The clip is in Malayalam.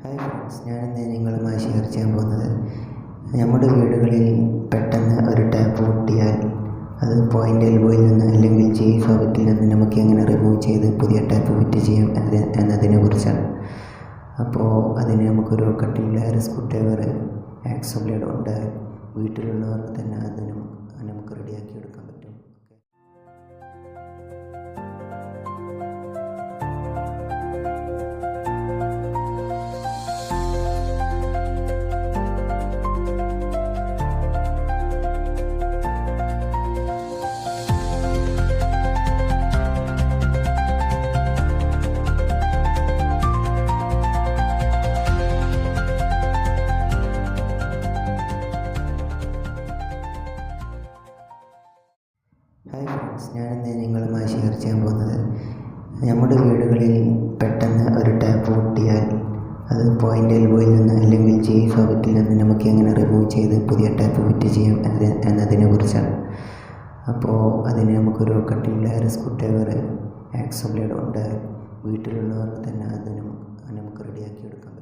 ഹായ് ഫ്രണ്ട്സ്, ഞാനിന്ന് നിങ്ങളുമായി ഷെയർ ചെയ്യാൻ പോകുന്നത് നമ്മുടെ വീടുകളിൽ പെട്ടെന്ന് ഒരു ടാപ്പ് പൊട്ടിയാൽ അത് പോയിൻ്റ് എൽബോയിൽ നിന്ന് അല്ലെങ്കിൽ ജി സോക്കറ്റിൽ നിന്ന് നമുക്ക് എങ്ങനെ റിമൂവ് ചെയ്ത് പുതിയ ടാപ്പ് ഫിറ്റ് ചെയ്യാം എന്നതിനെ കുറിച്ചാണ്. അപ്പോൾ അതിന് നമുക്കൊരു cutting player, screw driver, hacksaw blade ഉണ്ട്. വീട്ടിലുള്ളവർക്ക് തന്നെ നമുക്ക് റെഡിയാക്കി എടുക്കാൻ പറ്റും. ഹായ് ഫ്രണ്ട്സ്, ഞാനിന്ന് നിങ്ങളുമായി ഷെയർ ചെയ്യാൻ പോകുന്നത് നമ്മുടെ വീടുകളിൽ പെട്ടെന്ന് ഒരു ടാപ്പ് പൊട്ടിയാൽ അത് പോയിൻ്റ് എൽബോയിൽ നിന്ന് അല്ലെങ്കിൽ ജി സോക്കറ്റിൽ നിന്ന് നമുക്ക് എങ്ങനെ റിമൂവ് ചെയ്ത് പുതിയ ടാപ്പ് ഫിറ്റ് ചെയ്യാം എന്നതിനെ കുറിച്ചാണ്. അപ്പോൾ അതിന് നമുക്കൊരു cutting player, screw driver, hacksaw blade ഉണ്ട്. വീട്ടിലുള്ളവർക്ക് തന്നെ നമുക്ക് റെഡിയാക്കി എടുക്കാം.